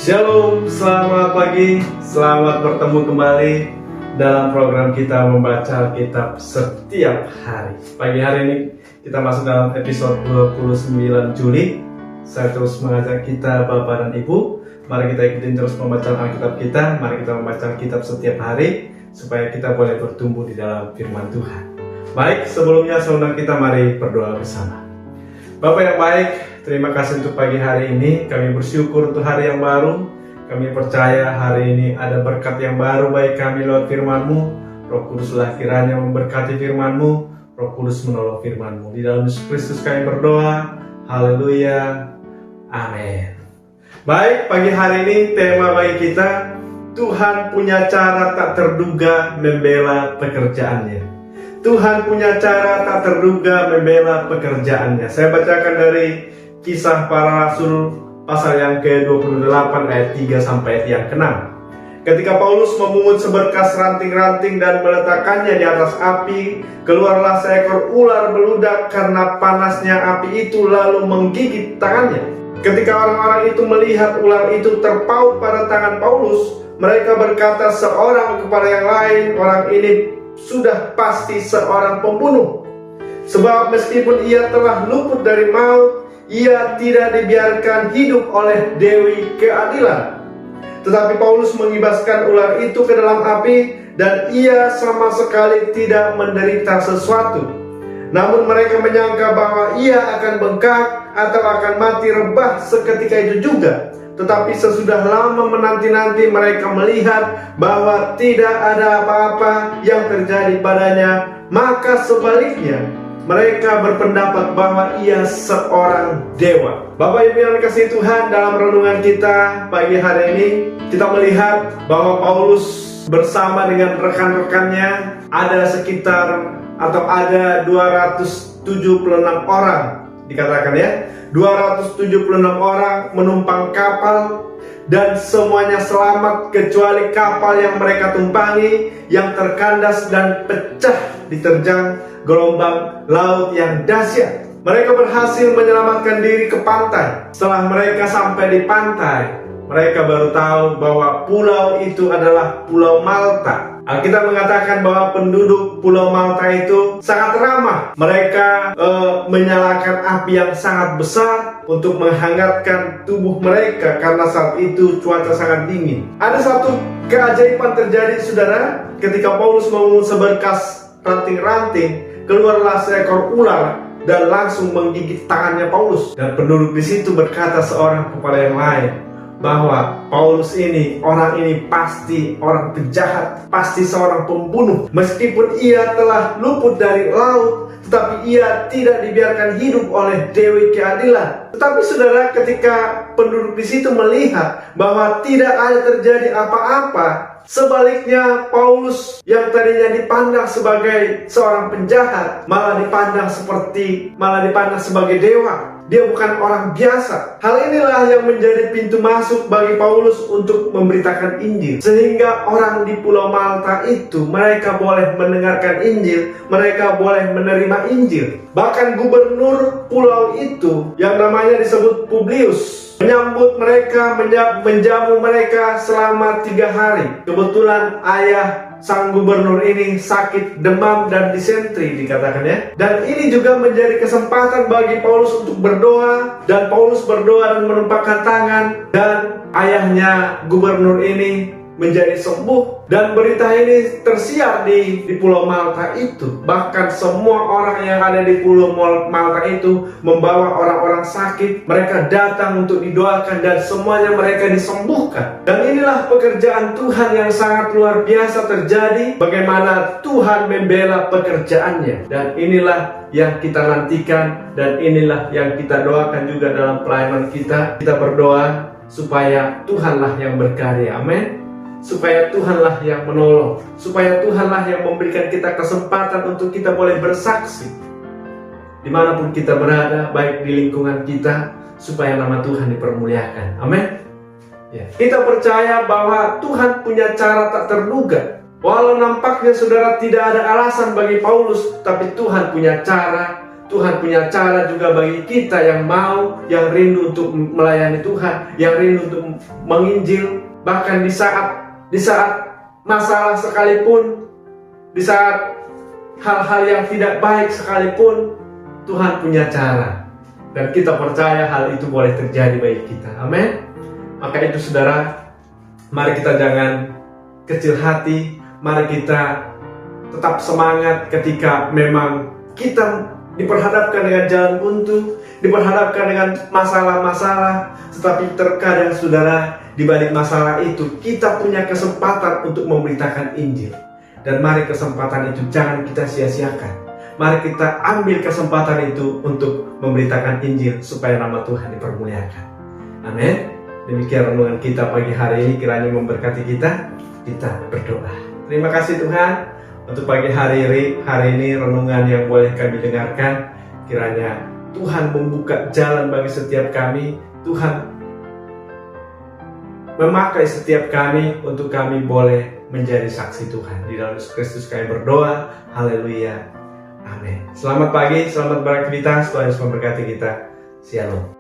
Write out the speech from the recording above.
Shalom, selamat pagi, selamat bertemu kembali dalam program kita membaca Alkitab setiap hari. Pagi hari ini kita masuk dalam episode 29 Juli. Saya terus mengajak kita Bapak dan Ibu, mari kita ikutin terus pembacaan Alkitab kita. Mari kita membaca Alkitab setiap hari supaya kita boleh bertumbuh di dalam firman Tuhan. Baik, sebelumnya saudara kita mari berdoa bersama. Bapak yang baik, terima kasih untuk pagi hari ini. Kami bersyukur untuk hari yang baru. Kami percaya hari ini ada berkat yang baru bagi kami lewat firman-Mu. Roh Kuduslah kiranya memberkati firman-Mu. Roh Kudus menolong firman-Mu. Di dalam Yesus Kristus kami berdoa. Haleluya. Amin. Baik, pagi hari ini tema bagi kita, Tuhan punya cara tak terduga membela pekerjaannya. Tuhan punya cara tak terduga membela pekerjaannya. Saya bacakan dari Kisah Para Rasul pasal yang ke-28 ayat 3 sampai ayat yang ke-6. Ketika Paulus memungut seberkas ranting-ranting dan meletakkannya di atas api, keluarlah seekor ular beludak karena panasnya api itu lalu menggigit tangannya. Ketika orang-orang itu melihat ular itu terpaut pada tangan Paulus, mereka berkata seorang kepada yang lain, orang ini sudah pasti seorang pembunuh. Sebab meskipun ia telah luput dari maut, ia tidak dibiarkan hidup oleh Dewi Keadilan. Tetapi Paulus mengibaskan ular itu ke dalam api, dan ia sama sekali tidak menderita sesuatu. Namun mereka menyangka bahwa ia akan bengkak atau akan mati rebah seketika itu juga. Tetapi sesudah lama menanti-nanti mereka melihat bahwa tidak ada apa-apa yang terjadi padanya. Maka sebaliknya mereka berpendapat bahwa ia seorang dewa. Bapak Ibu yang dikasihi Tuhan, dalam renungan kita pagi hari ini kita melihat bahwa Paulus bersama dengan rekan-rekannya ada sekitar atau ada 276 orang, dikatakan ya, 276 orang menumpang kapal, dan semuanya selamat kecuali kapal yang mereka tumpangi yang terkandas dan pecah diterjang gelombang laut yang dahsyat. Mereka berhasil menyelamatkan diri ke pantai. Setelah mereka sampai di pantai, mereka baru tahu bahwa pulau itu adalah Pulau Malta. Alkitab mengatakan bahwa penduduk Pulau Malta itu sangat ramah. Mereka menyalakan api yang sangat besar untuk menghangatkan tubuh mereka karena saat itu cuaca sangat dingin. Ada satu keajaiban terjadi, saudara, ketika Paulus memungut seberkas ranting-ranting, keluarlah seekor ular dan langsung menggigit tangannya Paulus. Dan penduduk di situ berkata seorang kepada yang lain, bahwa Paulus ini, orang ini pasti orang penjahat, pasti seorang pembunuh. Meskipun ia telah luput dari laut, tetapi ia tidak dibiarkan hidup oleh Dewi Keadilan. Tetapi saudara, ketika penduduk di situ melihat bahwa tidak ada terjadi apa-apa, sebaliknya Paulus yang tadinya dipandang sebagai seorang penjahat malah dipandang sebagai dewa. Dia bukan orang biasa. Hal inilah yang menjadi pintu masuk bagi Paulus untuk memberitakan Injil. Sehingga orang di Pulau Malta itu, mereka boleh mendengarkan Injil, mereka boleh menerima Injil. Bahkan gubernur pulau itu yang namanya disebut Publius menyambut mereka, menjamu mereka selama 3 hari. Kebetulan ayah sang gubernur ini sakit demam dan disentri, dikatakan ya. Dan ini juga menjadi kesempatan bagi Paulus untuk berdoa. Dan Paulus berdoa dan menumpahkan tangan, dan ayahnya gubernur ini menjadi sembuh. Dan berita ini tersiar di Pulau Malta itu. Bahkan semua orang yang ada di Pulau Malta itu membawa orang-orang sakit. Mereka datang untuk didoakan dan semuanya mereka disembuhkan. Dan inilah pekerjaan Tuhan yang sangat luar biasa terjadi. Bagaimana Tuhan membela pekerjaannya. Dan inilah yang kita nantikan, dan inilah yang kita doakan juga dalam pelayanan kita. Kita berdoa supaya Tuhanlah yang berkarya. Amin. Supaya Tuhanlah yang menolong, supaya Tuhanlah yang memberikan kita kesempatan untuk kita boleh bersaksi dimanapun kita berada, baik di lingkungan kita, supaya nama Tuhan dipermuliakan. Amin. Ya. Kita percaya bahwa Tuhan punya cara tak terduga. Walau nampaknya saudara tidak ada alasan bagi Paulus, tapi Tuhan punya cara, Tuhan punya cara juga bagi kita yang mau, yang rindu untuk melayani Tuhan, yang rindu untuk menginjil, bahkan di saat masalah sekalipun, di saat hal-hal yang tidak baik sekalipun, Tuhan punya cara. Dan kita percaya hal itu boleh terjadi bagi kita. Amin. Maka itu saudara, mari kita jangan kecil hati, mari kita tetap semangat ketika memang kita diperhadapkan dengan jalan buntu, diperhadapkan dengan masalah-masalah. Tetapi terkadang saudara, di balik masalah itu kita punya kesempatan untuk memberitakan Injil. Dan mari kesempatan itu jangan kita sia-siakan. Mari kita ambil kesempatan itu untuk memberitakan Injil supaya nama Tuhan dipermuliakan. Amin. Demikian renungan kita pagi hari ini, kiranya memberkati kita. Kita berdoa. Terima kasih Tuhan untuk pagi hari ini renungan yang boleh kami dengarkan. Kiranya Tuhan membuka jalan bagi setiap kami. Tuhan memakai setiap kami untuk kami boleh menjadi saksi Tuhan. Di dalam Yesus Kristus kami berdoa. Haleluya. Amin. Selamat pagi, selamat beraktivitas. Tuhan Yesus memberkati kita. Shalom.